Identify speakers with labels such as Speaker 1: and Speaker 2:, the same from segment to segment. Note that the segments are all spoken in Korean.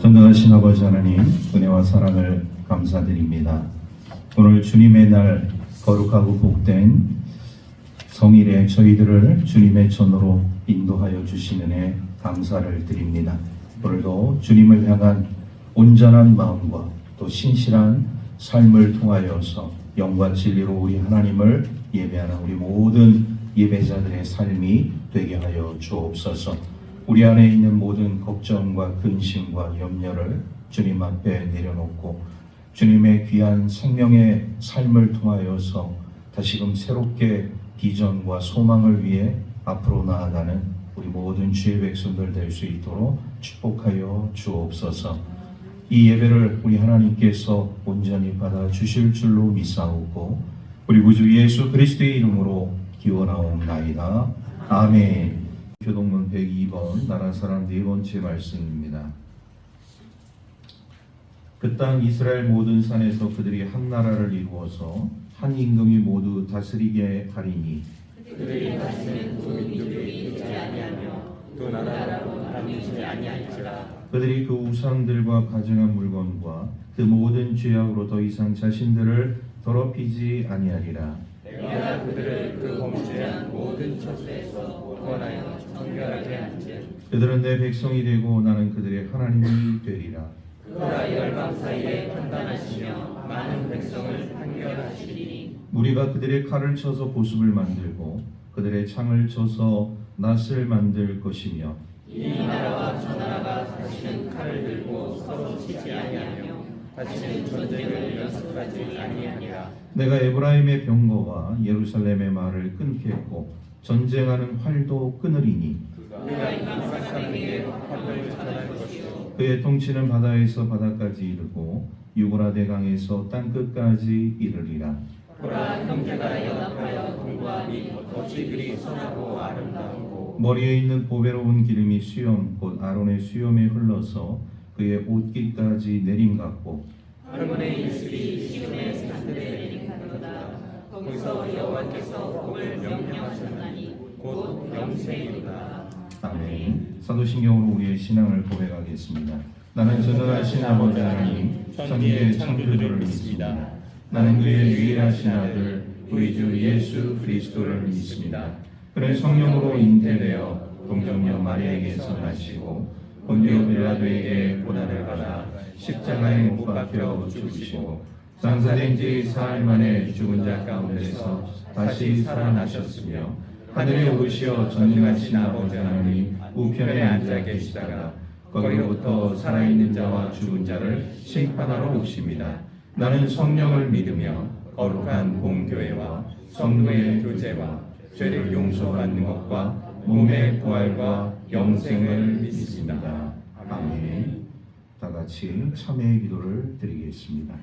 Speaker 1: 전능하신 아버지 하나님, 은혜와 사랑을 감사드립니다. 오늘 주님의 날 거룩하고 복된 성일에 저희들을 주님의 전으로 인도하여 주시는 애 감사를 드립니다. 오늘도 주님을 향한 온전한 마음과 또 신실한 삶을 통하여서 영과 진리로 우리 하나님을 예배하는 우리 모든 예배자들의 삶이 되게 하여 주옵소서. 우리 안에 있는 모든 걱정과 근심과 염려를 주님 앞에 내려놓고 주님의 귀한 생명의 삶을 통하여서 다시금 새롭게 비전과 소망을 위해 앞으로 나아가는 우리 모든 주의 백성들 될 수 있도록 축복하여 주옵소서. 이 예배를 우리 하나님께서 온전히 받아 주실 줄로 믿사오고 우리 구주 예수 그리스도의 이름으로 기원하옵나이다. 아멘. 교동문 102번 나라사랑 네 번째 말씀입니다. 그 땅 이스라엘 모든 산에서 그들이 한 나라를 이루어서 한 임금이 모두 다스리게 하리니
Speaker 2: 그들이 다시는 두 민족이 있지 아니하며 두 나라로 나뉘지 아니할지라.
Speaker 1: 그들이 그 우상들과 가증한 물건과 그 모든 죄악으로 더 이상 자신들을 더럽히지 아니하리라.
Speaker 2: 내가 그들을 그 범죄한 모든 처소에서 구원하여 정결하게 한즉
Speaker 1: 그들은 내 백성이 되고 나는 그들의 하나님이 되리라.
Speaker 2: 그가 열방 사이에 판단하시며 많은 백성을 판결하시리니
Speaker 1: 무리가 그들의 칼을 쳐서 보습을 만들고 그들의 창을 쳐서 낫을 만들 것이며
Speaker 2: 이 나라와 저 나라가 다시는 칼을 들고 서로 치지 아니하며 다시는 전쟁을 연습하지 아니하니라.
Speaker 1: 내가 에브라임의 병거와 예루살렘의 말을 끊겠고 전쟁하는 활도 끊으리니
Speaker 2: 그가 이방 사람에게 화를 전할 것이요
Speaker 1: 그의 통치는 바다에서 바다까지 이르고 유브라 대강에서 땅끝까지 이르리라.
Speaker 2: 보라, 형제가 연합하여 동거하니 어찌 그리 선하고 아름다우고
Speaker 1: 머리에 있는 보배로운 기름이 수염 곧 아론의 수염에 흘러서 그의 옷깃까지 내림 같고
Speaker 2: 할머니의 이슬이 시온의 산들에 내림하도다. 거기서 여호와께서 복을 명령하셨나니 곧 영생이로다.
Speaker 1: 아멘. 사도신경으로 우리의 신앙을 고백하겠습니다. 나는 전능하신 아버지 하나님 천지의 창조주를 믿습니다. 나는 그의 유일하신 아들 우리 주 예수 그리스도를 믿습니다. 그는 성령으로 잉태되어 동정녀 마리아에게서 나시고 본디오 빌라도에게 고난을 받아 십자가에 못 박혀 죽으시고 장사된 지 사흘 만에 죽은 자 가운데서 다시 살아나셨으며 하늘에 오르시어 전능하신 아버지 하나님 우편에 앉아 계시다가 거기로부터 살아있는 자와 죽은 자를 심판하러 오십니다. 나는 성령을 믿으며 거룩한 공교회와 성도의 교제와 죄를 용서받는 것과 몸의 부활과 영생을 믿습니다. 아멘. 다 같이 참회의 기도를 드리겠습니다.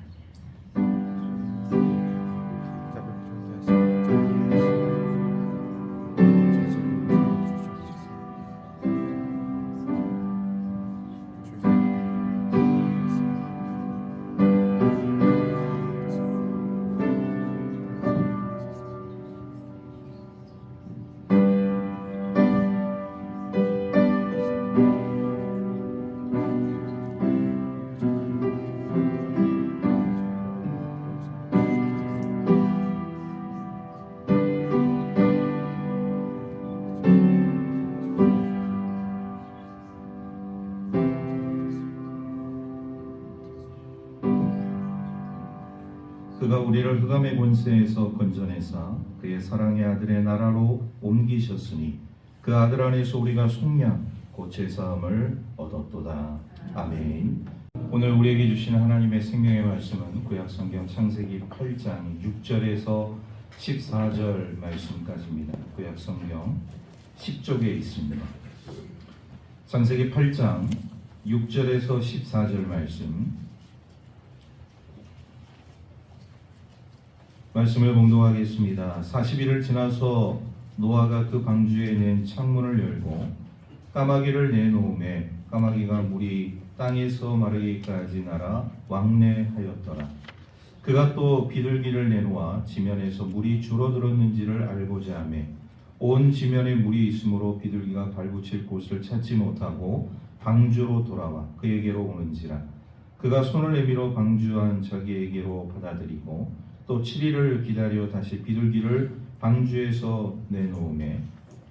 Speaker 1: 그가 우리를 흑암의 권세에서 건져내사 그의 사랑의 아들의 나라로 옮기셨으니 그 아들 안에서 우리가 속량 곧 제사함을 얻었도다. 아멘. 오늘 우리에게 주시는 하나님의 생명의 말씀은 구약성경 창세기 8장 6절에서 14절 말씀까지입니다. 구약성경 10쪽에 있습니다. 창세기 8장 6절에서 14절 말씀을 봉독하겠습니다. 40일을 지나서 노아가 그 방주에 낸 창문을 열고 까마귀를 내놓음에 까마귀가 물이 땅에서 마르기까지 날아 왕래하였더라. 그가 또 비둘기를 내놓아 지면에서 물이 줄어들었는지를 알고자 하매 온 지면에 물이 있으므로 비둘기가 발붙일 곳을 찾지 못하고 방주로 돌아와 그에게로 오는지라. 그가 손을 내밀어 방주한 자기에게로 받아들이고 또 7일을 기다려 다시 비둘기를 방주에서 내놓음에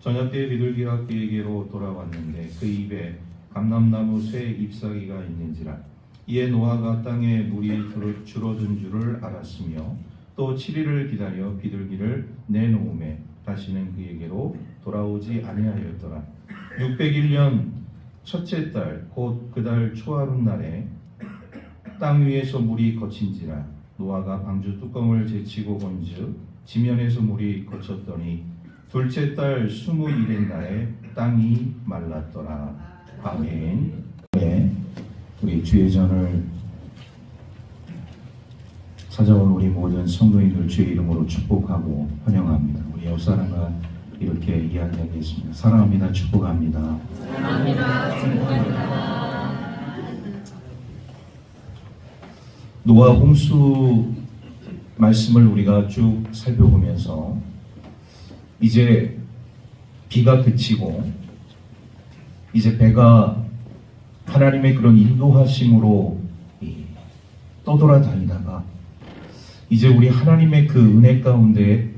Speaker 1: 저녁 때 비둘기가 그에게로 돌아왔는데 그 입에 감람나무 새 잎사귀가 있는지라. 이에 노아가 땅에 물이 줄어든 줄을 알았으며 또 7일을 기다려 비둘기를 내놓음에 다시는 그에게로 돌아오지 아니하였더라. 601년 첫째 달 곧 그 달 초하룻날에 땅 위에서 물이 거친지라. 노아가 방주 뚜껑을 제치고 본즉 지면에서 물이 거쳤더니 둘째 달 21일 날에 땅이 말랐더라. 아멘. 네, 우리 주의 전을 찾아온 우리 모든 성도인들 주의 이름으로 축복하고 환영합니다. 우리 옆 사람과 이렇게 이야기하겠습니다. 사랑합니다. 축복합니다.
Speaker 2: 사랑합니다. 축복합니다.
Speaker 1: 노아 홍수 말씀을 우리가 쭉 살펴보면서 이제 비가 그치고 이제 배가 하나님의 그런 인도하심으로 떠돌아다니다가 이제 우리 하나님의 그 은혜 가운데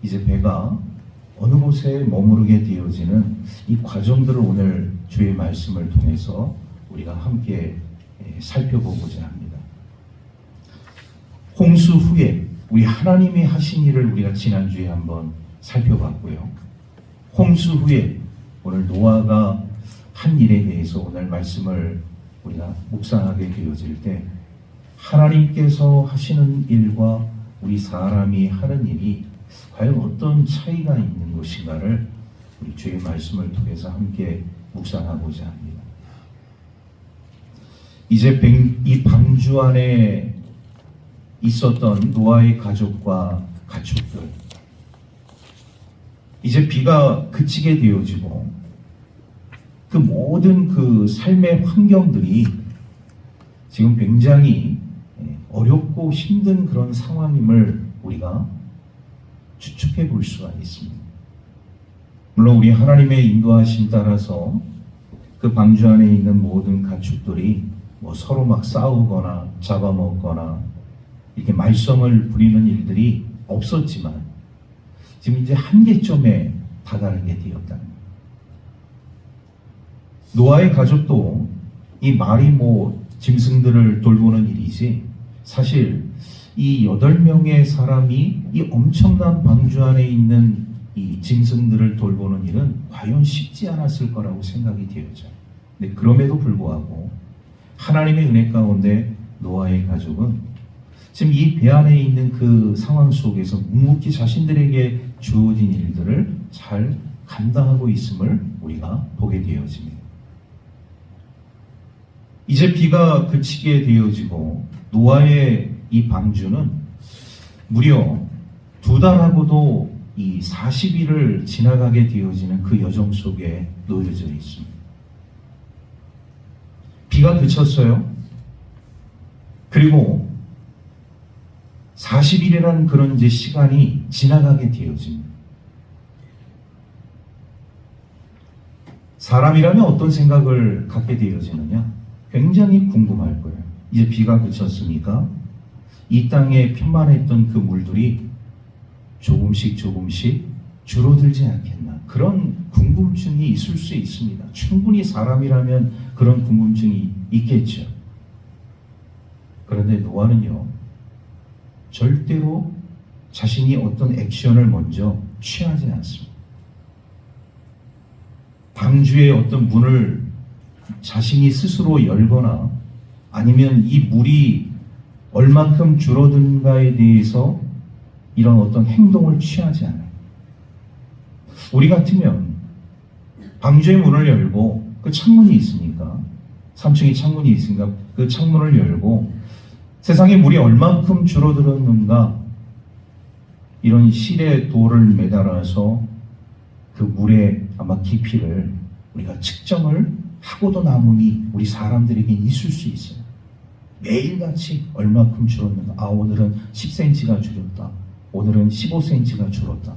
Speaker 1: 이제 배가 어느 곳에 머무르게 되어지는 이 과정들을 오늘 주의 말씀을 통해서 우리가 함께 살펴보고자 합니다. 홍수 후에 우리 하나님이 하신 일을 우리가 지난주에 한번 살펴봤고요. 홍수 후에 오늘 노아가 한 일에 대해서 오늘 말씀을 우리가 묵상하게 되어질 때 하나님께서 하시는 일과 우리 사람이 하는 일이 과연 어떤 차이가 있는 것인가를 우리 주의 말씀을 통해서 함께 묵상하고자 합니다. 이제 이 방주 안에 있었던 노아의 가족과 가축들, 이제 비가 그치게 되어지고 그 모든 그 삶의 환경들이 지금 굉장히 어렵고 힘든 그런 상황임을 우리가 추측해 볼 수가 있습니다. 물론 우리 하나님의 인도하심 따라서 그 방주 안에 있는 모든 가축들이 뭐 서로 막 싸우거나 잡아먹거나 이렇게 말썽을 부리는 일들이 없었지만 지금 이제 한계점에 다다르게 되었다. 노아의 가족도 이 말이 뭐 짐승들을 돌보는 일이지 사실 이 8명의 사람이 이 엄청난 방주 안에 있는 이 짐승들을 돌보는 일은 과연 쉽지 않았을 거라고 생각이 되어져요. 근데 그럼에도 불구하고 하나님의 은혜 가운데 노아의 가족은 지금 이 배 안에 있는 그 상황 속에서 묵묵히 자신들에게 주어진 일들을 잘 감당하고 있음을 우리가 보게 되어집니다. 이제 비가 그치게 되어지고 노아의 이 방주는 무려 2달하고도 이 40일을 지나가게 되어지는 그 여정 속에 놓여져 있습니다. 비가 그쳤어요. 그리고 40일이라는 그런 이제 시간이 지나가게 되어집니다. 사람이라면 어떤 생각을 갖게 되어지느냐? 굉장히 궁금할 거예요. 이제 비가 그쳤으니까 이 땅에 편만했던 그 물들이 조금씩 줄어들지 않겠나. 그런 궁금증이 있을 수 있습니다. 충분히 사람이라면 그런 궁금증이 있겠죠. 그런데 노아는요, 절대로 자신이 어떤 액션을 먼저 취하지 않습니다. 방주의 어떤 문을 자신이 스스로 열거나 아니면 이 물이 얼만큼 줄어든가에 대해서 이런 어떤 행동을 취하지 않아요. 우리 같으면 방주의 문을 열고 그 창문이 있으니까 3층에 창문이 있으니까 그 창문을 열고 세상에 물이 얼만큼 줄어들었는가 이런 실에 돌을 매달아서 그 물의 아마 깊이를 우리가 측정을 하고도 남음이 우리 사람들에게 있을 수 있어요. 매일같이 얼마큼 줄었는가. 오늘은 10cm가 줄었다. 오늘은 15cm가 줄었다.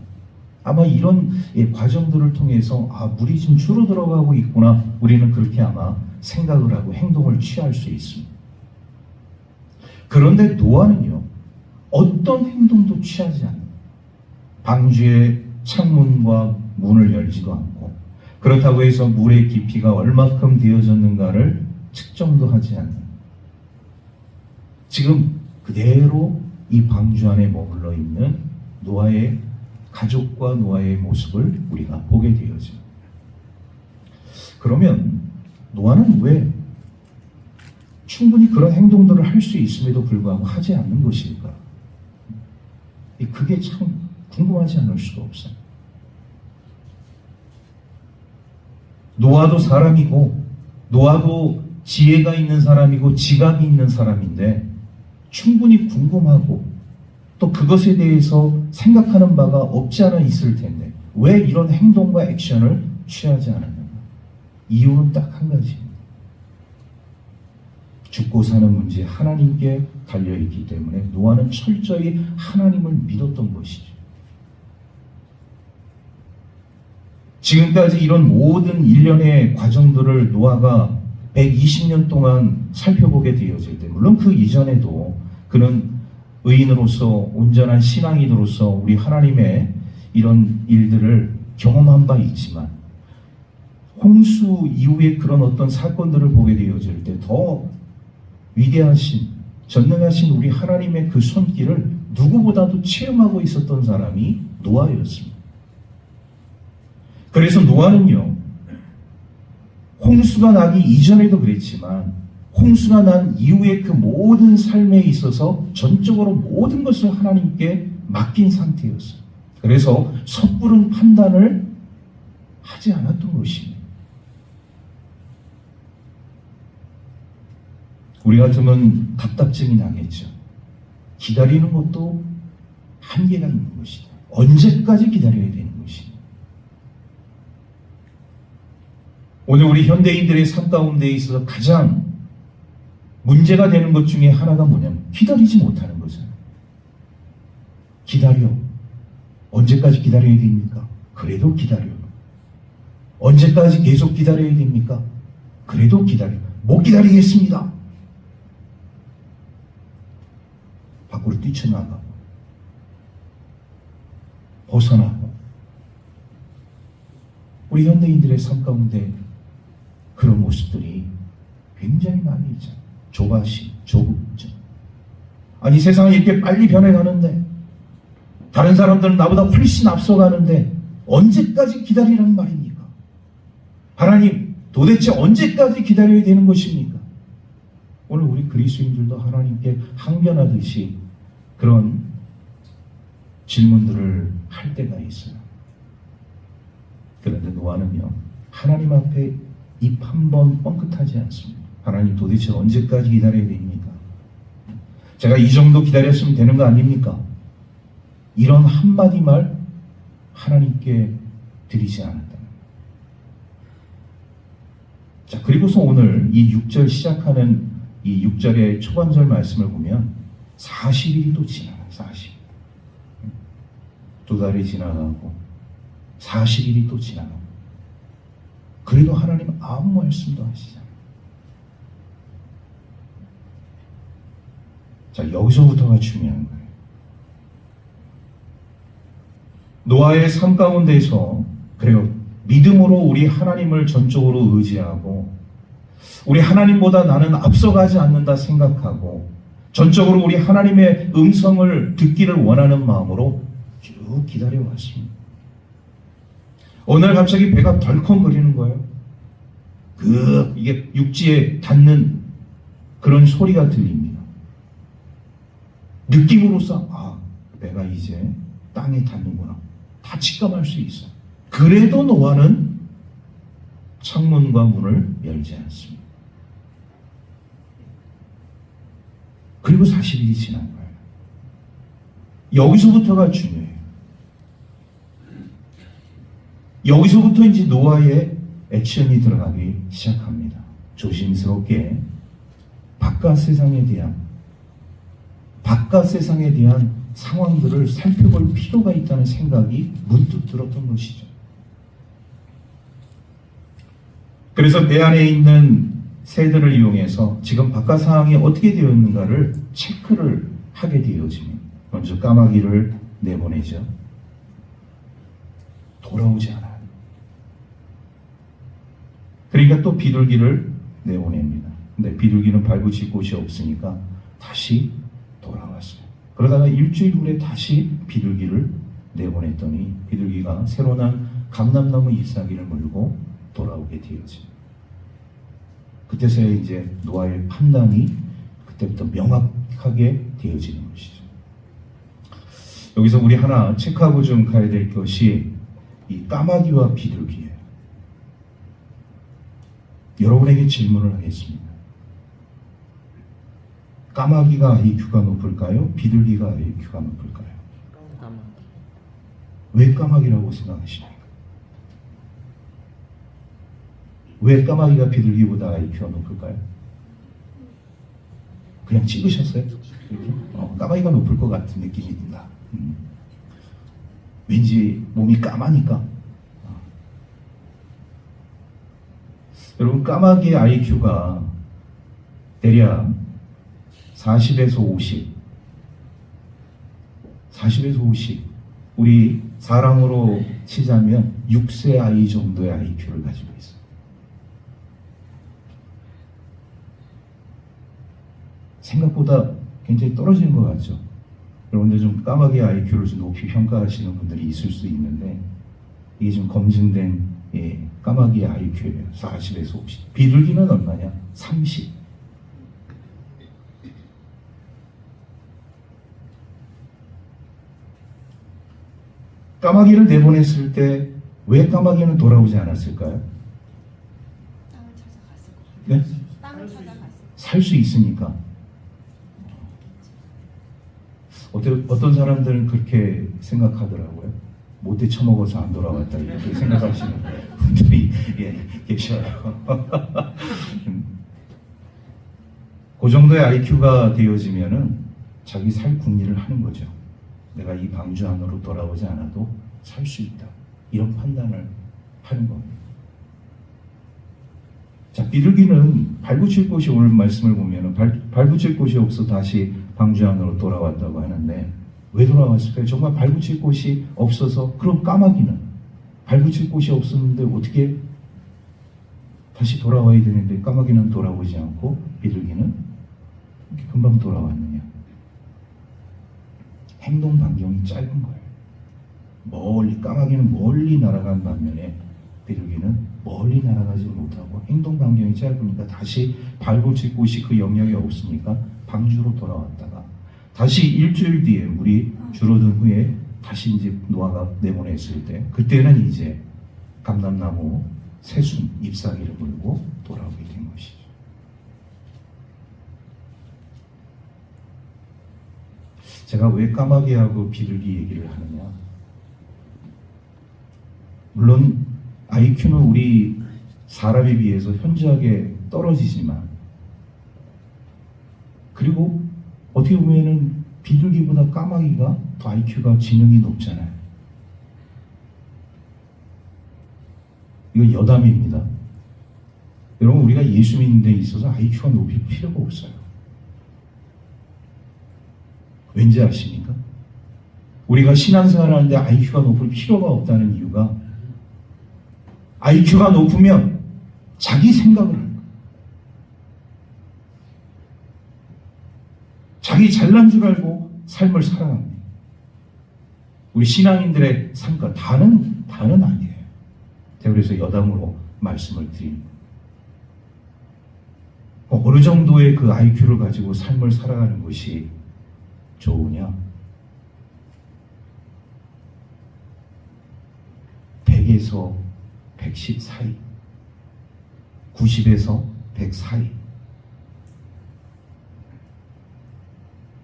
Speaker 1: 아마 이런 과정들을 통해서 물이 좀 줄어들어가고 있구나. 우리는 그렇게 아마 생각을 하고 행동을 취할 수 있습니다. 그런데 노아는요, 어떤 행동도 취하지 않는, 방주의 창문과 문을 열지도 않고, 그렇다고 해서 물의 깊이가 얼마큼 되어졌는가를 측정도 하지 않는, 지금 그대로 이 방주 안에 머물러 있는 노아의 가족과 노아의 모습을 우리가 보게 되어집니다. 그러면 노아는 왜 충분히 그런 행동들을 할 수 있음에도 불구하고 하지 않는 것일까? 그게 참 궁금하지 않을 수가 없어요. 노아도 사람이고, 노아도 지혜가 있는 사람이고 지각이 있는 사람인데 충분히 궁금하고 또 그것에 대해서 생각하는 바가 없지 않아 있을 텐데 왜 이런 행동과 액션을 취하지 않았는가? 이유는 딱 한 가지입니다. 죽고 사는 문제 하나님께 달려있기 때문에 노아는 철저히 하나님을 믿었던 것이죠. 지금까지 이런 모든 일련의 과정들을 노아가 120년 동안 살펴보게 되어질 때, 물론 그 이전에도 그는 의인으로서 온전한 신앙인으로서 우리 하나님의 이런 일들을 경험한 바 있지만 홍수 이후에 그런 어떤 사건들을 보게 되어질 때 더 위대하신 전능하신 우리 하나님의 그 손길을 누구보다도 체험하고 있었던 사람이 노아였습니다. 그래서 노아는요, 홍수가 나기 이전에도 그랬지만 홍수가 난 이후에 그 모든 삶에 있어서 전적으로 모든 것을 하나님께 맡긴 상태였어요. 그래서 섣부른 판단을 하지 않았던 것입니다. 우리 같으면 답답증이 나겠죠. 기다리는 것도 한계가 있는 것이다. 언제까지 기다려야 되는 것이다. 오늘 우리 현대인들의 삶 가운데 있어서 가장 문제가 되는 것 중에 하나가 뭐냐면 기다리지 못하는 거잖아요. 기다려. 언제까지 기다려야 됩니까? 그래도 기다려. 언제까지 계속 기다려야 됩니까? 그래도 기다려. 못 기다리겠습니다. 밖으로 뛰쳐나가고 벗어나고. 우리 현대인들의 삶 가운데 그런 모습들이 굉장히 많이 있죠. 조바심, 조급증. 아니 세상이 이렇게 빨리 변해가는데 다른 사람들은 나보다 훨씬 앞서가는데 언제까지 기다리라는 말입니까? 하나님 도대체 언제까지 기다려야 되는 것입니까? 오늘 우리 그리스도인들도 하나님께 항변하듯이 그런 질문들을 할 때가 있어요. 그런데 노아는요, 하나님 앞에 입 한 번 뻥끗하지 않습니다. 하나님 도대체 언제까지 기다려야 됩니까? 제가 이 정도 기다렸으면 되는 거 아닙니까? 이런 한마디 말 하나님께 드리지 않았다. 자, 그리고서 오늘 이 6절 시작하는 이 6절의 초반절 말씀을 보면 40일이 또 지나가요. 40일. 두 달이 지나가고 40일이 또 지나가고 그래도 하나님은 아무 말씀도 하시잖아요. 자, 여기서부터가 중요한 거예요. 노아의 삶 가운데서 그래요. 믿음으로 우리 하나님을 전적으로 의지하고 우리 하나님보다 나는 앞서가지 않는다 생각하고 전적으로 우리 하나님의 음성을 듣기를 원하는 마음으로 쭉 기다려왔습니다. 오늘 갑자기 배가 덜컹거리는 거예요. 이게 육지에 닿는 그런 소리가 들립니다. 느낌으로서 배가 이제 땅에 닿는구나. 다 직감할 수 있어요. 그래도 노아는 창문과 문을 열지 않습니다. 그리고 40일이 지난 거예요. 여기서부터가 중요해요. 여기서부터 이제 노아의 액션이 들어가기 시작합니다. 조심스럽게 바깥 세상에 대한 상황들을 살펴볼 필요가 있다는 생각이 문득 들었던 것이죠. 그래서 내 안에 있는 새들을 이용해서 지금 바깥 상황이 어떻게 되어 있는가를 체크를 하게 되어지면 먼저 까마귀를 내보내죠. 돌아오지 않아요. 그러니까 또 비둘기를 내보냅니다. 근데 비둘기는 발붙일 곳이 없으니까 다시 돌아왔어요. 그러다가 일주일 후에 다시 비둘기를 내보냈더니 비둘기가 새로 난 감람나무 잎사귀를 물고 돌아오게 되어집니다. 그때서야 이제 노아의 판단이 그때부터 명확하게 되어지는 것이죠. 여기서 우리 하나 체크하고 좀 가야 될 것이 이 까마귀와 비둘기예요. 여러분에게 질문을 하겠습니다. 까마귀가 IQ가 높을까요? 비둘기가 IQ가 높을까요? 왜 까마귀라고 생각하십니까? 왜 까마귀가 비둘기보다 IQ가 높을까요? 그냥 찍으셨어요? 까마귀가 높을 것 같은 느낌이 든다. 왠지 몸이 까마니까. 여러분, 까마귀의 IQ가 대략 40에서 50. 40에서 50. 우리 사람으로 치자면 6세 아이 정도의 IQ를 가지고 있어요. 생각보다 굉장히 떨어지는 것 같죠. 여러분들 좀 까마귀 IQ를 좀 높이 평가하시는 분들이 있을 수 있는데 이게 좀 검증된 까마귀의 IQ예요. 40에서 50. 비둘기는 얼마냐? 30. 까마귀를 내보냈을 때 왜 까마귀는 돌아오지 않았을까요?
Speaker 3: 땅을 찾아갔을 거예요.
Speaker 1: 네?
Speaker 3: 땅을 찾아갔을
Speaker 1: 살 수 있으니까. 어떤 사람들은 그렇게 생각하더라고요. 못돼 처먹어서 안 돌아왔다 이렇게 생각하시는 분들이 계셔요. 그 정도의 IQ가 되어지면은 자기 살 궁리를 하는 거죠. 내가 이 방주 안으로 돌아오지 않아도 살 수 있다. 이런 판단을 하는 겁니다. 자, 비둘기는 발붙일 곳이 오늘 말씀을 보면은 발붙일 곳이 없어 다시 방주 안으로 돌아왔다고 하는데 왜 돌아왔을까요? 정말 발붙일 곳이 없어서. 그럼 까마귀는 발붙일 곳이 없었는데 어떻게 다시 돌아와야 되는데 까마귀는 돌아오지 않고 비둘기는 이렇게 금방 돌아왔느냐? 행동 반경이 짧은 거예요. 까마귀는 멀리 날아간 반면에 비둘기는 멀리 날아가지 못하고 행동 반경이 짧으니까 다시 발붙일 곳이 그 영역에 없으니까 방주로 돌아왔다가 다시 일주일 뒤에 물이 줄어든 후에 다시 이제 노아가 내보냈을 때 그때는 이제 감람나무 새순 잎사귀를 물고 돌아오게 된 것이죠. 제가 왜 까마귀하고 비둘기 얘기를 하느냐? 물론 IQ는 우리 사람에 비해서 현저하게 떨어지지만 그리고 어떻게 보면은 비둘기보다 까마귀가 더 IQ가 지능이 높잖아요. 이건 여담입니다. 여러분, 우리가 예수 믿는 데 있어서 IQ가 높일 필요가 없어요. 왠지 아십니까? 우리가 신앙생활을 하는데 IQ가 높을 필요가 없다는 이유가 IQ가 높으면 자기 생각을 하는 거예요. 자기 잘난 줄 알고 삶을 살아갑니다. 우리 신앙인들의 삶과 다는 아니에요. 제가 그래서 여담으로 말씀을 드립니다. 어느 정도의 그 IQ를 가지고 삶을 살아가는 것이 좋으냐? 100에서 110 사이, 90에서 100 사이,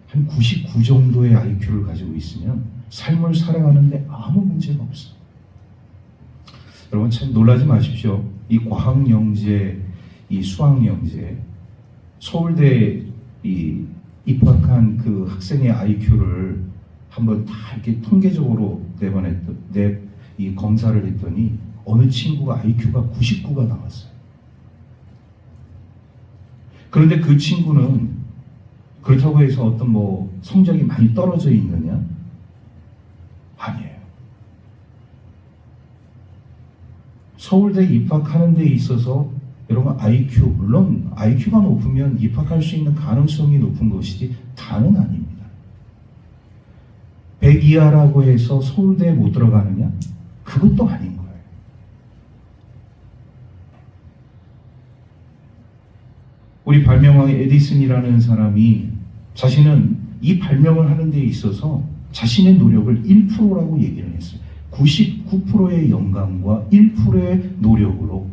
Speaker 1: 한 99 정도의 IQ를 가지고 있으면 삶을 살아가는데 아무 문제가 없어요. 여러분, 참 놀라지 마십시오. 이 과학영재, 이 수학영재, 서울대 입학한 그 학생의 IQ를 한번 다 이렇게 통계적으로 이 검사를 했더니 어느 친구가 IQ가 99가 나왔어요. 그런데 그 친구는 그렇다고 해서 어떤 뭐 성적이 많이 떨어져 있느냐? 아니에요. 서울대 입학하는 데 있어서 여러분 물론 IQ가 높으면 입학할 수 있는 가능성이 높은 것이지 다는 아닙니다. 100 이하라고 해서 서울대에 못 들어가느냐? 그것도 아닌 거예요. 우리 발명왕 에디슨이라는 사람이 자신은 이 발명을 하는 데 있어서 자신의 노력을 1%라고 얘기를 했어요. 99%의 영감과 1%의 노력으로,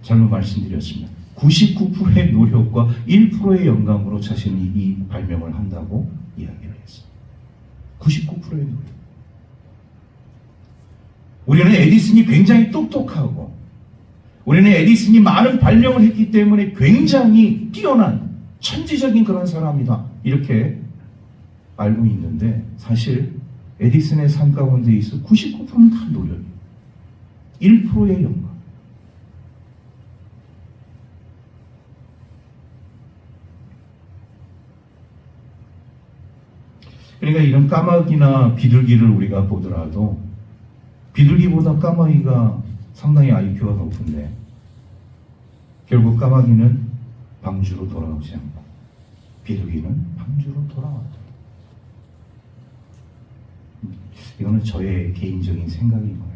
Speaker 1: 잘못 말씀드렸습니다. 99%의 노력과 1%의 영감으로 자신이 이 발명을 한다고 이야기를 했어요. 99%의 노력. 우리는 에디슨이 굉장히 똑똑하고, 우리는 에디슨이 많은 발명을 했기 때문에 굉장히 뛰어난 천지적인 그런 사람이다, 이렇게 알고 있는데, 사실 에디슨의 삶 가운데 있어 99%는 다 노력이에요. 1%의 영감. 그러니까 이런 까마귀나 비둘기를 우리가 보더라도 비둘기보다 까마귀가 상당히 IQ가 높은데 결국 까마귀는 방주로 돌아오지 않고 비둘기는 방주로 돌아왔다. 이거는 저의 개인적인 생각인 거예요.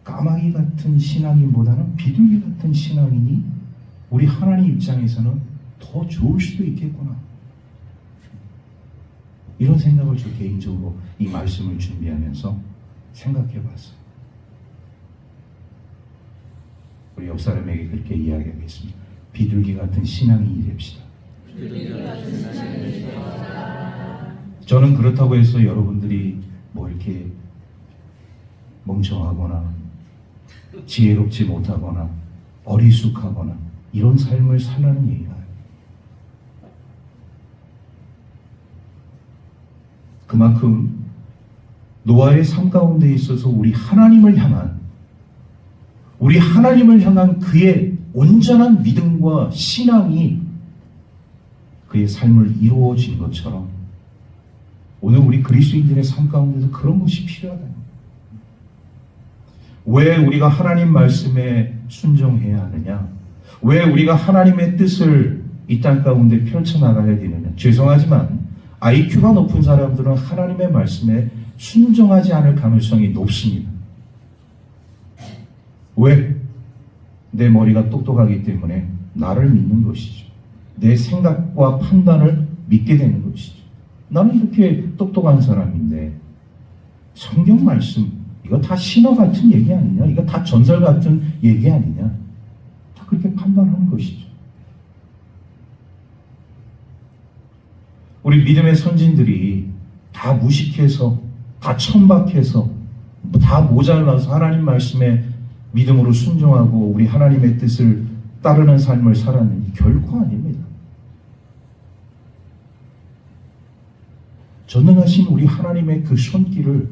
Speaker 1: 까마귀 같은 신앙인보다는 비둘기 같은 신앙인이 우리 하나님 입장에서는 더 좋을 수도 있겠구나. 이런 생각을 저 개인적으로 이 말씀을 준비하면서 생각해 봤어요. 우리 옆 사람에게 그렇게 이야기하겠습니다. 비둘기 같은 신앙인이 됩시다. 저는 그렇다고 해서 여러분들이 뭐 이렇게 멍청하거나 지혜롭지 못하거나 어리숙하거나 이런 삶을 살라는 얘기가 아니에요. 그만큼 노아의 삶 가운데 있어서 우리 하나님을 향한 그의 온전한 믿음과 신앙이 그의 삶을 이루어진 것처럼 오늘 우리 그리스도인들의 삶 가운데서 그런 것이 필요하다. 왜 우리가 하나님 말씀에 순종해야 하느냐? 왜 우리가 하나님의 뜻을 이 땅 가운데 펼쳐나가야 되느냐? 죄송하지만 IQ가 높은 사람들은 하나님의 말씀에 순종하지 않을 가능성이 높습니다. 왜? 내 머리가 똑똑하기 때문에 나를 믿는 것이죠. 내 생각과 판단을 믿게 되는 것이죠. 나는 이렇게 똑똑한 사람인데 성경 말씀 이거 다 신화 같은 얘기 아니냐? 이거 다 전설 같은 얘기 아니냐? 다 그렇게 판단하는 것이죠. 우리 믿음의 선진들이 다 무식해서 다 천박해서 다 모자라서 하나님 말씀에 믿음으로 순종하고 우리 하나님의 뜻을 따르는 삶을 살았는지 결코 아닙니다. 전능하신 우리 하나님의 그 손길을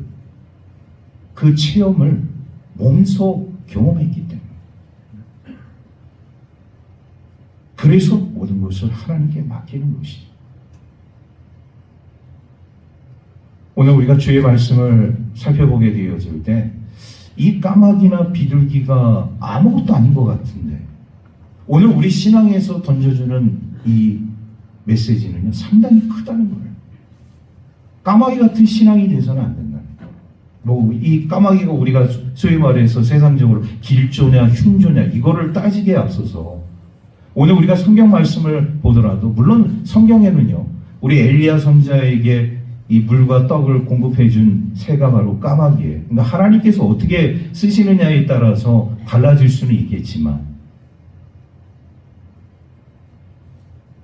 Speaker 1: 그 체험을 몸소 경험했기 때문에 그래서 모든 것을 하나님께 맡기는 것이죠. 오늘 우리가 주의 말씀을 살펴보게 되어질 때 이 까마귀나 비둘기가 아무것도 아닌 것 같은데 오늘 우리 신앙에서 던져주는 이 메시지는요 상당히 크다는 거예요. 까마귀 같은 신앙이 돼서는 안 된다. 뭐 이 까마귀가 우리가 소위 말해서 세상적으로 길조냐 흉조냐 이거를 따지기에 앞서서 오늘 우리가 성경 말씀을 보더라도 물론 성경에는요 우리 엘리야 선지자에게 이 물과 떡을 공급해 준 새가 바로 까마귀예요. 그러니까 하나님께서 어떻게 쓰시느냐에 따라서 달라질 수는 있겠지만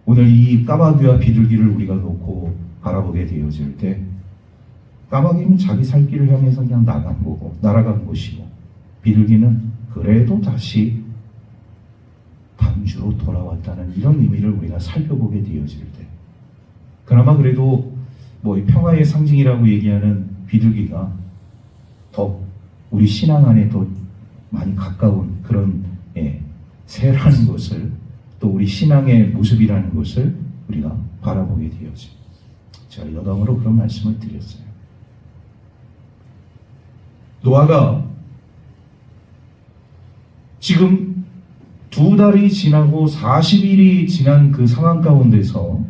Speaker 1: 오늘 이 까마귀와 비둘기를 우리가 놓고 바라보게 되어질 때 까마귀는 자기 살 길을 향해서 그냥 날아간 것이고 비둘기는 그래도 다시 방주로 돌아왔다는 이런 의미를 우리가 살펴보게 되어질 때 그나마 그래도 이 평화의 상징이라고 얘기하는 비둘기가 더 우리 신앙 안에 더 많이 가까운 그런 새라는 것을, 또 우리 신앙의 모습이라는 것을 우리가 바라보게 되었죠. 제가 여담으로 그런 말씀을 드렸어요. 노아가 지금 2달이 지나고 40일이 지난 그 상황 가운데서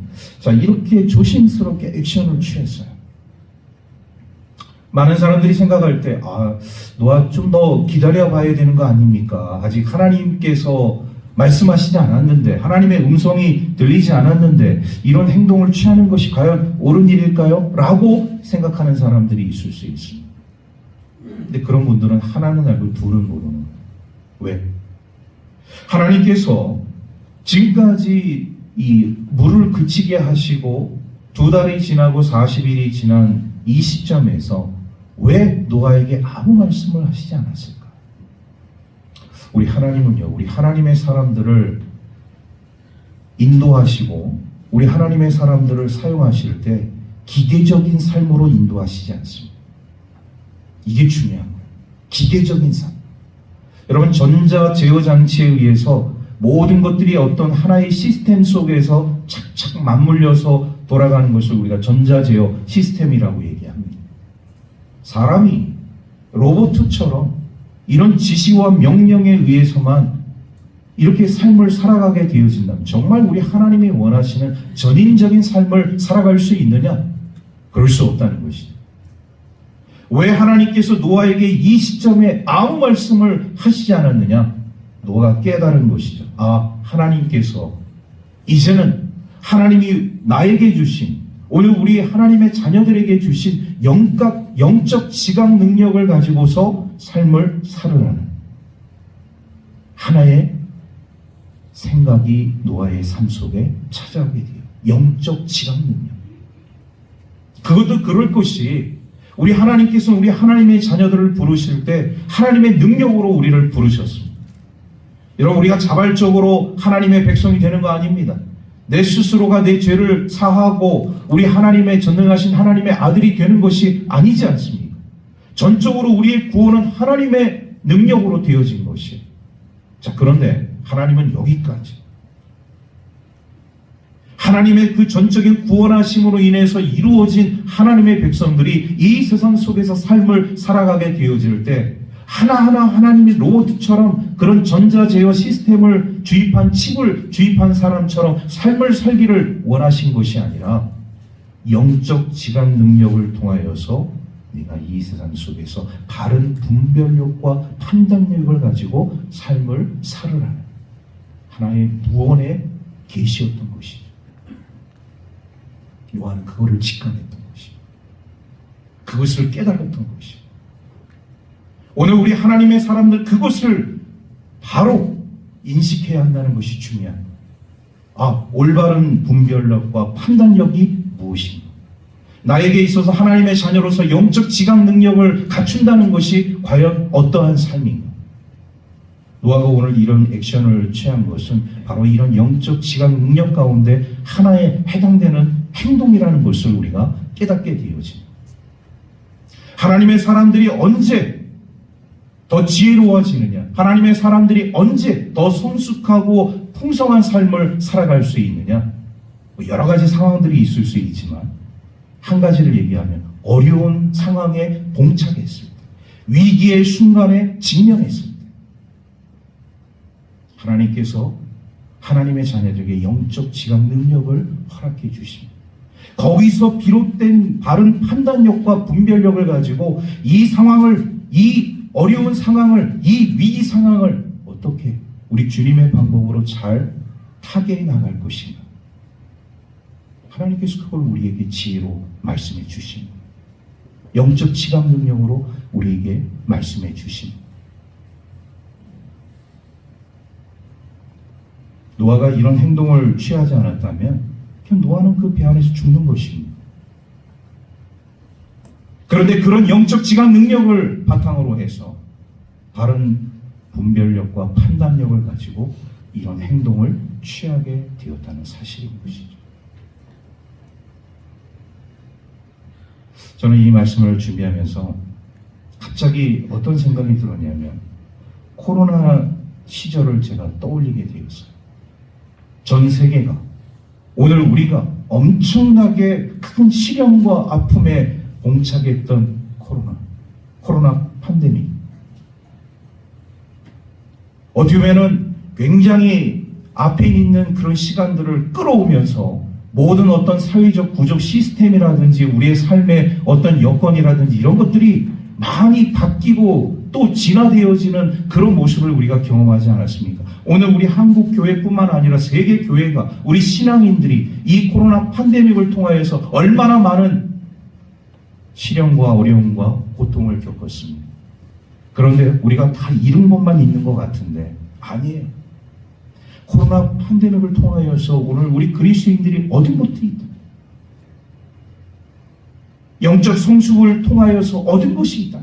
Speaker 1: 이렇게 조심스럽게 액션을 취했어요. 많은 사람들이 생각할 때 노아 좀 더 기다려 봐야 되는 거 아닙니까? 아직 하나님께서 말씀하시지 않았는데, 하나님의 음성이 들리지 않았는데 이런 행동을 취하는 것이 과연 옳은 일일까요? 라고 생각하는 사람들이 있을 수 있습니다. 근데 그런 분들은 하나는 알고 둘은 모르는 거예요. 왜? 하나님께서 지금까지 이 물을 그치게 하시고 2달이 지나고 40일이 지난 이 시점에서 왜 노아에게 아무 말씀을 하시지 않았을까? 우리 하나님은요, 우리 하나님의 사람들을 인도하시고 우리 하나님의 사람들을 사용하실 때 기계적인 삶으로 인도하시지 않습니다. 이게 중요한 거예요. 기계적인 삶. 여러분, 전자 제어 장치에 의해서 모든 것들이 어떤 하나의 시스템 속에서 착착 맞물려서 돌아가는 것을 우리가 전자 제어 시스템이라고 얘기합니다. 사람이 로봇처럼 이런 지시와 명령에 의해서만 이렇게 삶을 살아가게 되어진다면 정말 우리 하나님이 원하시는 전인적인 삶을 살아갈 수 있느냐? 그럴 수 없다는 것이죠. 왜 하나님께서 노아에게 이 시점에 아무 말씀을 하시지 않았느냐? 노아가 깨달은 것이죠. 하나님께서 이제는 하나님이 나에게 주신, 오늘 우리 하나님의 자녀들에게 주신 영적 지각 능력을 가지고서 삶을 살으라는 하나의 생각이 노아의 삶 속에 찾아오게 돼요. 영적 지각 능력. 그것도 그럴 것이, 우리 하나님께서 우리 하나님의 자녀들을 부르실 때 하나님의 능력으로 우리를 부르셨습니다. 여러분, 우리가 자발적으로 하나님의 백성이 되는 거 아닙니다. 내 스스로가 내 죄를 사하고 우리 하나님의 전능하신 하나님의 아들이 되는 것이 아니지 않습니까? 전적으로 우리의 구원은 하나님의 능력으로 되어진 것이에요. 그런데 하나님은 여기까지, 하나님의 그 전적인 구원하심으로 인해서 이루어진 하나님의 백성들이 이 세상 속에서 삶을 살아가게 되어질 때 하나하나 하나님이 로봇처럼 그런 전자제어 시스템을 주입한, 칩을 주입한 사람처럼 삶을 살기를 원하신 것이 아니라 영적 지각 능력을 통하여서 내가 이 세상 속에서 바른 분별력과 판단력을 가지고 삶을 살으라는 하나의 무언의 계시였던 것이죠. 요한은 그거를 직관했던 것이죠. 그것을 깨달았던 것이죠. 오늘 우리 하나님의 사람들 그것을 바로 인식해야 한다는 것이 중요한 거예요. 올바른 분별력과 판단력이 무엇인가? 나에게 있어서 하나님의 자녀로서 영적 지각 능력을 갖춘다는 것이 과연 어떠한 삶인가? 노아가 오늘 이런 액션을 취한 것은 바로 이런 영적 지각 능력 가운데 하나에 해당되는 행동이라는 것을 우리가 깨닫게 되어집니다. 하나님의 사람들이 언제 더 지혜로워지느냐? 하나님의 사람들이 언제 더 성숙하고 풍성한 삶을 살아갈 수 있느냐? 여러 가지 상황들이 있을 수 있지만 한 가지를 얘기하면 어려운 상황에 봉착했을 때, 위기의 순간에 직면했을 때 하나님께서 하나님의 자녀들에게 영적 지각 능력을 허락해 주십니다. 거기서 비롯된 바른 판단력과 분별력을 가지고 이 상황을, 이 어려운 상황을, 이 위기 상황을 어떻게 우리 주님의 방법으로 잘 타개해 나갈 것인가? 하나님께서 그걸 우리에게 지혜로 말씀해 주십니다. 영적 지각 능력으로 우리에게 말씀해 주십니다. 노아가 이런 행동을 취하지 않았다면 그냥 노아는 그 배 안에서 죽는 것입니다. 그런데 그런 영적 지각 능력을 바탕으로 해서 바른 분별력과 판단력을 가지고 이런 행동을 취하게 되었다는 사실인 것이죠. 저는 이 말씀을 준비하면서 갑자기 어떤 생각이 들었냐면 코로나 시절을 제가 떠올리게 되었어요. 전 세계가 오늘 우리가 엄청나게 큰 시련과 아픔에 봉착했던 코로나 팬데믹. 어떻게 보면은 굉장히 앞에 있는 그런 시간들을 끌어오면서 모든 어떤 사회적 구조 시스템이라든지 우리의 삶의 어떤 여건이라든지 이런 것들이 많이 바뀌고 또 진화되어지는 그런 모습을 우리가 경험하지 않았습니까? 오늘 우리 한국 교회뿐만 아니라 세계 교회가 우리 신앙인들이 이 코로나 팬데믹을 통하여서 얼마나 많은 시련과 어려움과 고통을 겪었습니다. 그런데 우리가 다 잃은 것만 있는 것 같은데 아니에요. 코로나 팬데믹을 통하여서 오늘 우리 그리스도인들이 얻은 것들이 있다. 영적 성숙을 통하여서 얻은 것이 있다.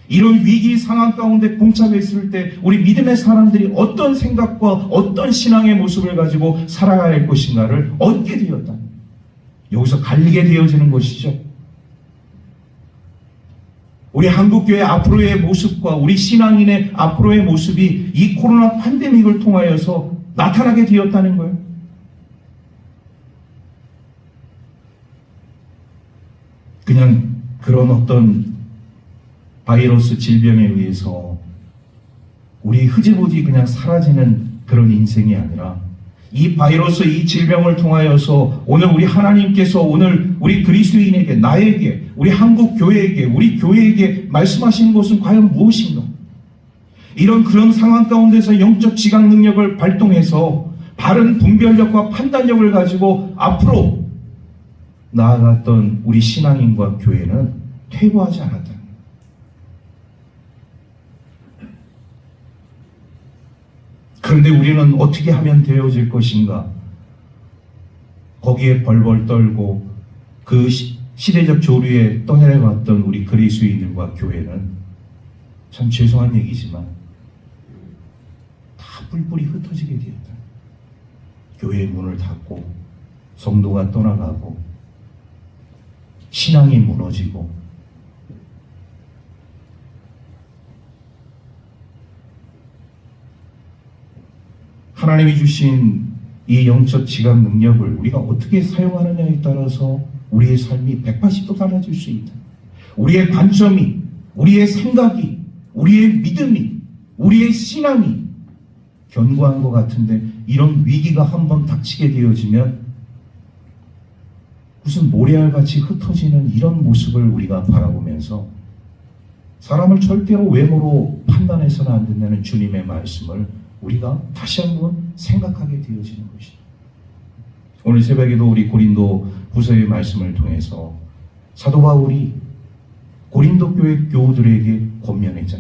Speaker 1: 이런 위기 상황 가운데 봉착했을 때 우리 믿음의 사람들이 어떤 생각과 어떤 신앙의 모습을 가지고 살아가야 할 것인가를 얻게 되었다. 여기서 갈리게 되어지는 것이죠. 우리 한국교회 앞으로의 모습과 우리 신앙인의 앞으로의 모습이 이 코로나 팬데믹을 통하여서 나타나게 되었다는 거예요. 그냥 그런 어떤 바이러스 질병에 의해서 우리 흐지부지 그냥 사라지는 그런 인생이 아니라 이 바이러스, 이 질병을 통하여서 오늘 우리 하나님께서 오늘 우리 그리스도인에게, 나에게, 우리 한국 교회에게, 우리 교회에게 말씀하시는 것은 과연 무엇인가? 이런 그런 상황 가운데서 영적 지각 능력을 발동해서 바른 분별력과 판단력을 가지고 앞으로 나아갔던 우리 신앙인과 교회는 퇴보하지 않았다. 그런데 우리는 어떻게 하면 되어질 것인가? 거기에 벌벌 떨고 그 시대적 조류에 떠내려갔던 우리 그리스도인들과 교회는 참 죄송한 얘기지만 다 뿔뿔이 흩어지게 되었다. 교회의 문을 닫고 성도가 떠나가고 신앙이 무너지고 하나님이 주신 이 영적 지각 능력을 우리가 어떻게 사용하느냐에 따라서 우리의 삶이 180도 달라질 수 있다. 우리의 관점이, 우리의 생각이, 우리의 믿음이, 우리의 신앙이 견고한 것 같은데 이런 위기가 한번 닥치게 되어지면 무슨 모래알같이 흩어지는 이런 모습을 우리가 바라보면서 사람을 절대로 외모로 판단해서는 안 된다는 주님의 말씀을 우리가 다시 한번 생각하게 되어지는 것이죠. 오늘 새벽에도 우리 고린도 후서의 말씀을 통해서 사도 바울이 고린도 교회 교우들에게 권면했죠.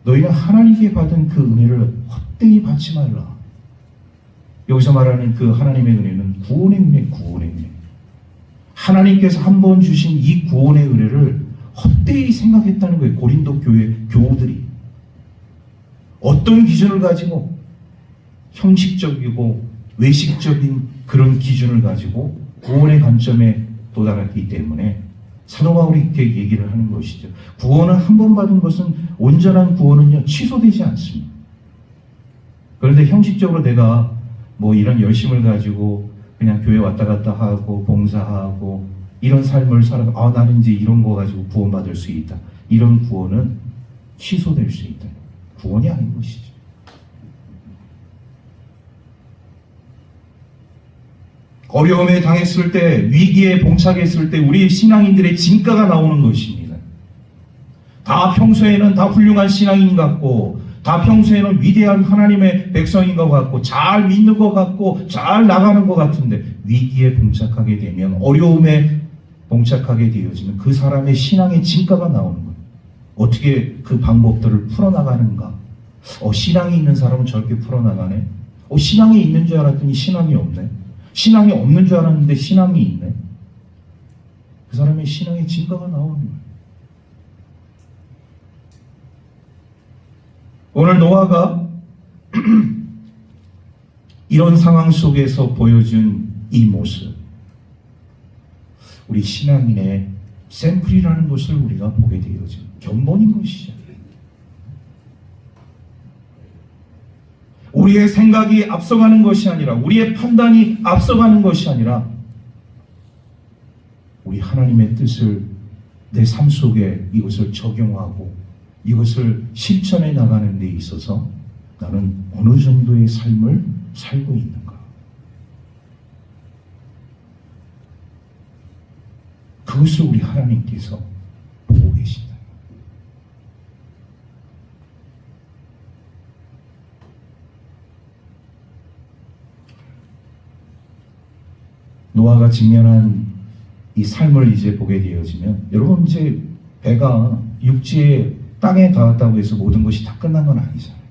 Speaker 1: 너희는 하나님께 받은 그 은혜를 헛되이 받지 말라. 여기서 말하는 그 하나님의 은혜는 구원의 은혜, 구원의 은혜. 하나님께서 한 번 주신 이 구원의 은혜를 헛되이 생각했다는 거예요. 고린도 교회 교우들이. 어떤 기준을 가지고 형식적이고 외식적인 그런 기준을 가지고 구원의 관점에 도달했기 때문에 사도 바울이 이렇게 얘기를 하는 것이죠. 구원을 한 번 받은 것은 온전한 구원은요 취소되지 않습니다. 그런데 형식적으로 내가 뭐 이런 열심을 가지고 그냥 교회 왔다 갔다 하고 봉사하고 이런 삶을 살아가 나는 이제 이런 거 가지고 구원받을 수 있다. 이런 구원은 취소될 수 있다. 구원이 아닌 것이죠. 어려움에 당했을 때, 위기에 봉착했을 때 우리 신앙인들의 진가가 나오는 것입니다. 다 평소에는 다 훌륭한 신앙인 같고 다 평소에는 위대한 하나님의 백성인 것 같고 잘 믿는 것 같고 잘 나가는 것 같은데 위기에 봉착하게 되면 어려움에 봉착하게 되어지면 그 사람의 신앙의 진가가 나오는 거예요. 어떻게 그 방법들을 풀어나가는가? 신앙이 있는 사람은 저렇게 풀어나가네. 신앙이 있는 줄 알았더니 신앙이 없네. 신앙이 없는 줄 알았는데 신앙이 있네. 그 사람의 신앙의 진가가 나오는 거예요. 오늘 노아가 이런 상황 속에서 보여준 이 모습, 우리 신앙인의 샘플이라는 것을 우리가 보게 되어져. 견본인 것이죠. 우리의 생각이 앞서가는 것이 아니라, 우리의 판단이 앞서가는 것이 아니라, 우리 하나님의 뜻을 내 삶 속에 이것을 적용하고 이것을 실천해 나가는 데 있어서 나는 어느 정도의 삶을 살고 있는가. 그것을 우리 하나님께서 보고 계신다. 노아가 직면한 이 삶을 이제 보게 되어지면, 여러분 이제 배가 육지에 땅에 닿았다고 해서 모든 것이 다 끝난 건 아니잖아요.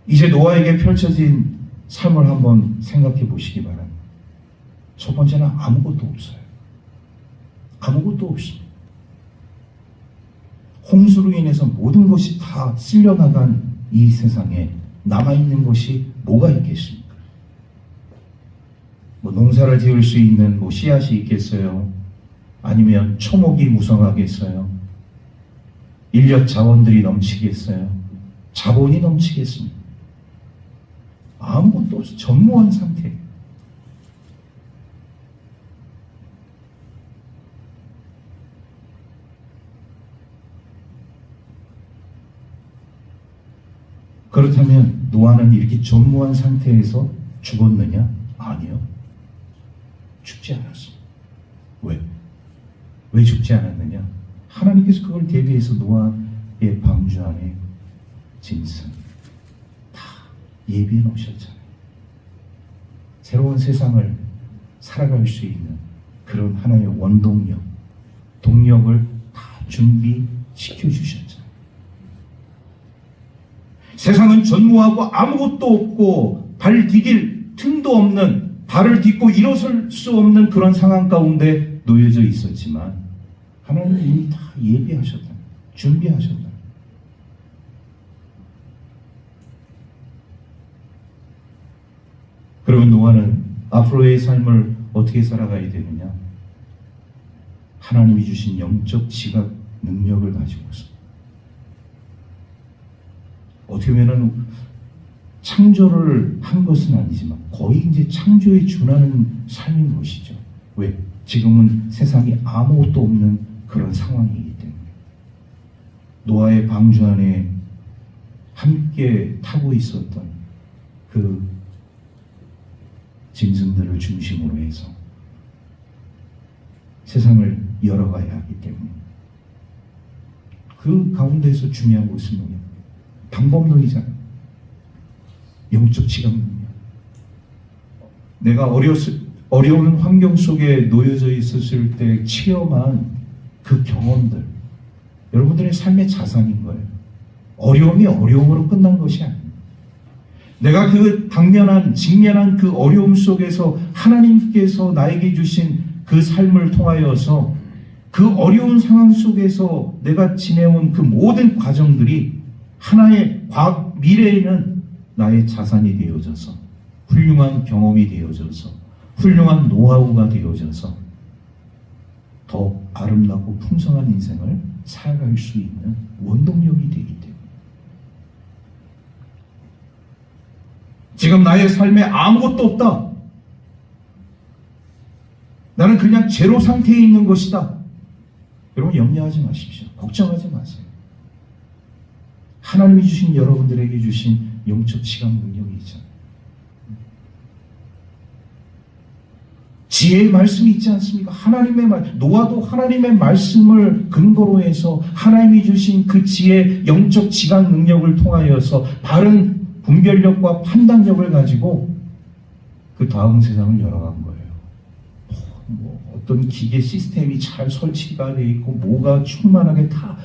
Speaker 1: 이제 노아에게 펼쳐진 삶을 한번 생각해 보시기 바랍니다. 첫 번째는 아무것도 없어요. 아무것도 없습니다. 홍수로 인해서 모든 것이 다 쓸려나간 이 세상에 남아있는 것이 뭐가 있겠습니까? 뭐 농사를 지을 수 있는 뭐 씨앗이 있겠어요? 아니면 초목이 무성하겠어요? 인력 자원들이 넘치겠어요? 자본이 넘치겠습니까? 아무것도 없어. 전무한 상태. 그렇다면 노아는 이렇게 전무한 상태에서 죽었느냐? 아니요. 죽지 않았습니다. 왜? 왜 죽지 않았느냐? 하나님께서 그걸 대비해서 노아의 방주 안에 짐승 다 예비해 놓으셨잖아요. 새로운 세상을 살아갈 수 있는 그런 하나의 원동력, 동력을 다 준비시켜 주셨잖아요. 세상은 전무하고 아무것도 없고 발 디딜 틈도 없는, 발을 딛고 일어설 수 없는 그런 상황 가운데 놓여져 있었지만 하나님은 이미 다 예비하셨다. 준비하셨다. 그러면 노아는 앞으로의 삶을 어떻게 살아가야 되느냐? 하나님이 주신 영적 지각 능력을 가지고서 어떻게 보면은 창조를 한 것은 아니지만 거의 이제 창조에 준하는 삶인 것이죠. 왜? 지금은 세상에 아무것도 없는 그런 상황이기 때문에. 노아의 방주 안에 함께 타고 있었던 그 짐승들을 중심으로 해서 세상을 열어가야 하기 때문에 그 가운데서 중요한 것은 뭐냐? 방법론이잖아요. 영적 지각 능력. 내가 어려운 환경 속에 놓여져 있었을 때 체험한 그 경험들, 여러분들의 삶의 자산인 거예요. 어려움이 어려움으로 끝난 것이 아닙니다. 내가 그 직면한 그 어려움 속에서 하나님께서 나에게 주신 그 삶을 통하여서 그 어려운 상황 속에서 내가 지내온 그 모든 과정들이 하나의 미래에는 나의 자산이 되어져서 훌륭한 경험이 되어져서 훌륭한 노하우가 되어져서 더 아름답고 풍성한 인생을 살아갈 수 있는 원동력이 되기 때문에 지금 나의 삶에 아무것도 없다. 나는 그냥 제로 상태에 있는 것이다. 여러분 염려하지 마십시오. 걱정하지 마세요. 하나님이 주신 여러분들에게 주신 영적 지각 능력이 있잖아요. 지혜의 말씀이 있지 않습니까? 하나님의 말, 노아도 하나님의 말씀을 근거로 해서 하나님이 주신 그 지혜, 영적 지각 능력을 통하여서 바른 분별력과 판단력을 가지고 그 다음 세상을 열어간 거예요. 어떤 기계 시스템이 잘 설치가 돼 있고 뭐가 충만하게 다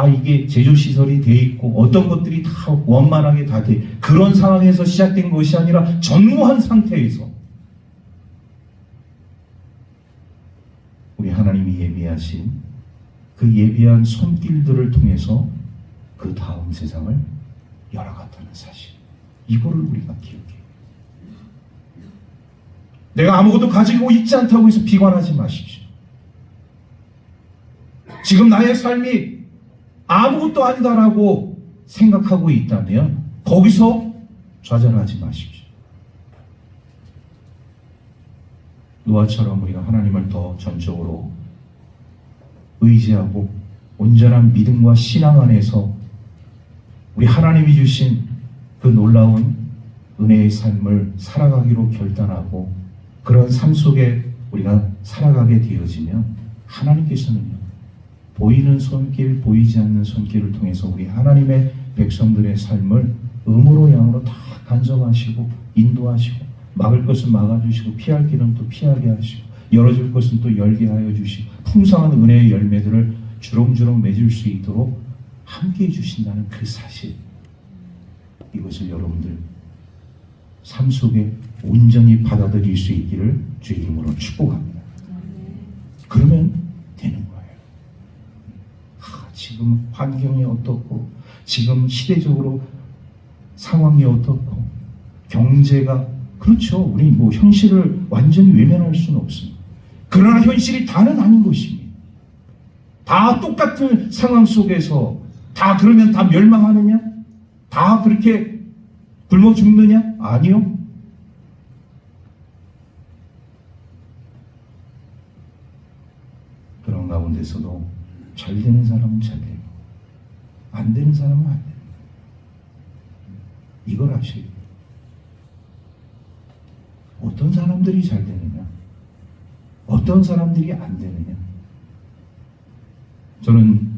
Speaker 1: 이게 제조시설이 돼 있고 어떤 것들이 다 원만하게 다 돼 그런 상황에서 시작된 것이 아니라 전무한 상태에서 우리 하나님이 예비하신 그 예비한 손길들을 통해서 그 다음 세상을 열어갔다는 사실, 이거를 우리가 기억해요. 내가 아무것도 가지고 있지 않다고 해서 비관하지 마십시오. 지금 나의 삶이 아무것도 아니다라고 생각하고 있다면 거기서 좌절하지 마십시오. 노아처럼 우리가 하나님을 더 전적으로 의지하고 온전한 믿음과 신앙 안에서 우리 하나님이 주신 그 놀라운 은혜의 삶을 살아가기로 결단하고 그런 삶 속에 우리가 살아가게 되어지면 하나님께서는요, 보이는 손길, 보이지 않는 손길을 통해서 우리 하나님의 백성들의 삶을 음으로 양으로 다 간섭하시고 인도하시고 막을 것은 막아주시고 피할 길은 또 피하게 하시고 열어줄 것은 또 열게 하여 주시고 풍성한 은혜의 열매들을 주렁주렁 맺을 수 있도록 함께해 주신다는 그 사실, 이것을 여러분들 삶 속에 온전히 받아들일 수 있기를 주의 이름으로 축복합니다. 그러면 되는 거예요. 지금 환경이 어떻고 지금 시대적으로 상황이 어떻고 경제가 그렇죠. 우리 뭐 현실을 완전히 외면할 수는 없습니다. 그러나 현실이 다는 아닌 것입니다. 다 똑같은 상황 속에서 다 그러면 다 멸망하느냐? 다 그렇게 굶어 죽느냐? 아니요. 그런 가운데서도 잘 되는 사람은 잘 되고 안 되는 사람은 안 되는 거예요. 이걸 아셔야 돼요. 어떤 사람들이 잘 되느냐? 어떤 사람들이 안 되느냐? 저는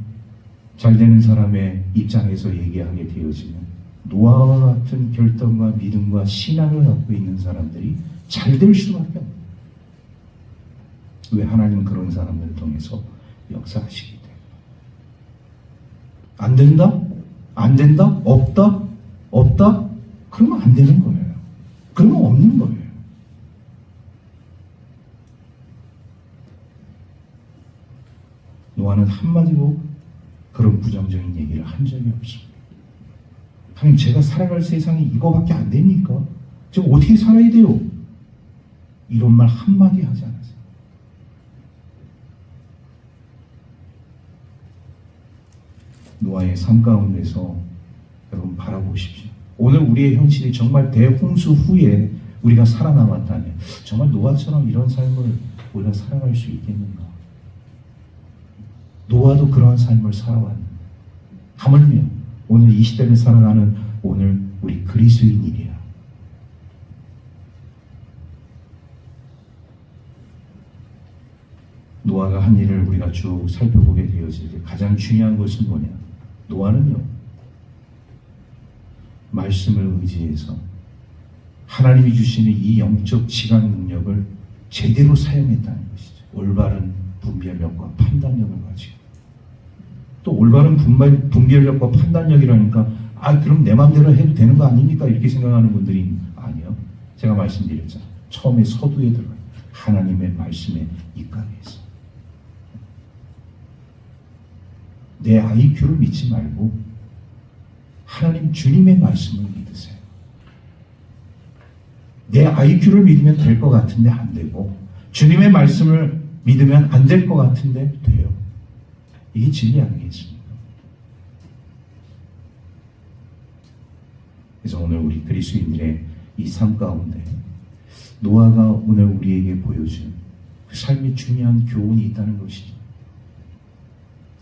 Speaker 1: 잘 되는 사람의 입장에서 얘기하게 되어지면 노아와 같은 결단과 믿음과 신앙을 갖고 있는 사람들이 잘 될 수밖에 없어요. 왜? 하나님은 그런 사람들을 통해서 역사하시기 때문에. 안 된다? 안 된다? 없다? 없다? 그러면 안 되는 거예요. 그러면 없는 거예요. 노아는 한마디로 그런 부정적인 얘기를 한 적이 없습니다. 하나님, 제가 살아갈 세상이 이거밖에 안 됩니까? 제가 어떻게 살아야 돼요? 이런 말 한마디 하지 않았어요. 노아의 삶 가운데서 여러분 바라보십시오. 오늘 우리의 현실이 정말 대홍수 후에 우리가 살아남았다면 정말 노아처럼 이런 삶을 우리가 살아갈 수 있겠는가? 노아도 그러한 삶을 살아왔는데 하물며 오늘 이 시대를 살아가는 오늘 우리 그리스도인이래요. 노아가 한 일을 우리가 쭉 살펴보게 되어질 때 가장 중요한 것은 뭐냐? 노아는요, 말씀을 의지해서 하나님이 주시는 이 영적 지각 능력을 제대로 사용했다는 것이죠. 올바른 분별력과 판단력을 가지고. 또 올바른 분별력과 판단력이라니까 그럼 내 마음대로 해도 되는 거 아닙니까? 이렇게 생각하는 분들이 아니요. 제가 말씀드렸잖아요. 처음에 서두에 들어가요. 하나님의 말씀에 입각해서. 내 IQ를 믿지 말고 하나님 주님의 말씀을 믿으세요. 내 IQ를 믿으면 될 것 같은데 안 되고 주님의 말씀을 믿으면 안 될 것 같은데 돼요. 이게 진리 아니겠습니까? 그래서 오늘 우리 그리스도인들의 이 삶 가운데 노아가 오늘 우리에게 보여준 그 삶의 중요한 교훈이 있다는 것이죠.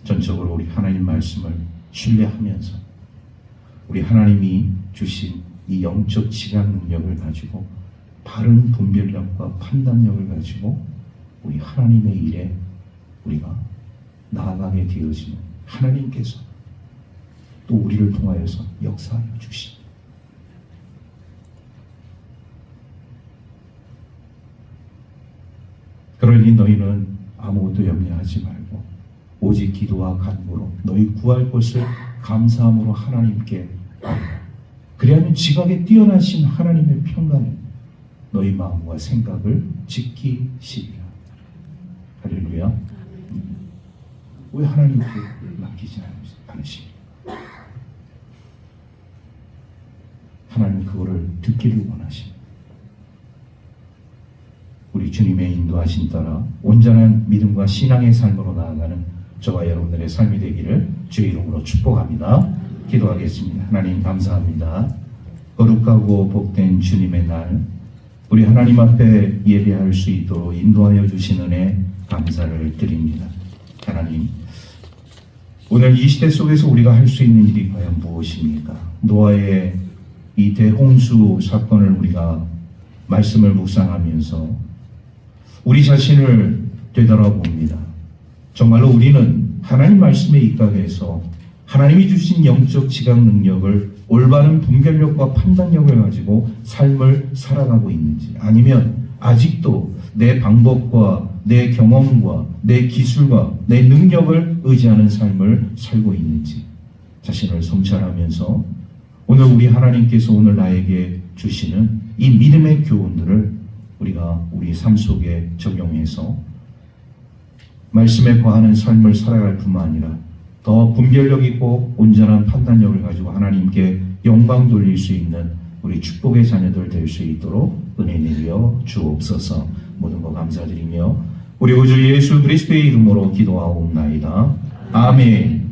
Speaker 1: 전적으로 우리 하나님 말씀을 신뢰하면서 우리 하나님이 주신 이 영적 지각 능력을 가지고 바른 분별력과 판단력을 가지고 우리 하나님의 일에 우리가 나아가게 되어지면 하나님께서 또 우리를 통하여서 역사하여 주십니다. 그러니 너희는 아무것도 염려하지 말고 오직 기도와 간구로 너희 구할 것을 감사함으로 하나님께 아뢰라. 그리하면 지각에 뛰어나신 하나님의 평강이 너희 마음과 생각을 지키시리라. 할렐루야. 왜 하나님께 맡기지 않으십니까? 하나님 그거를 듣기를 원하십니다. 주님의 인도하신 따라 온전한 믿음과 신앙의 삶으로 나아가는 저와 여러분들의 삶이 되기를 주의 이름으로 축복합니다. 기도하겠습니다. 하나님 감사합니다. 거룩하고 복된 주님의 날 우리 하나님 앞에 예배할 수 있도록 인도하여 주신 은혜 감사를 드립니다. 하나님, 오늘 이 시대 속에서 우리가 할 수 있는 일이 과연 무엇입니까? 노아의 이 대홍수 사건을 우리가 말씀을 묵상하면서 우리 자신을 되돌아봅니다. 정말로 우리는 하나님 말씀에 입각해서 하나님이 주신 영적 지각 능력을 올바른 분별력과 판단력을 가지고 삶을 살아가고 있는지, 아니면 아직도 내 방법과 내 경험과 내 기술과 내 능력을 의지하는 삶을 살고 있는지 자신을 성찰하면서 오늘 우리 하나님께서 오늘 나에게 주시는 이 믿음의 교훈들을 우리가 우리 삶 속에 적용해서 말씀에 거하는 삶을 살아갈 뿐만 아니라 더 분별력 있고 온전한 판단력을 가지고 하나님께 영광 돌릴 수 있는 우리 축복의 자녀들 될 수 있도록 은혜 내려 주옵소서. 모든 것 감사드리며 우리 구주 예수 그리스도의 이름으로 기도하옵나이다. 아멘.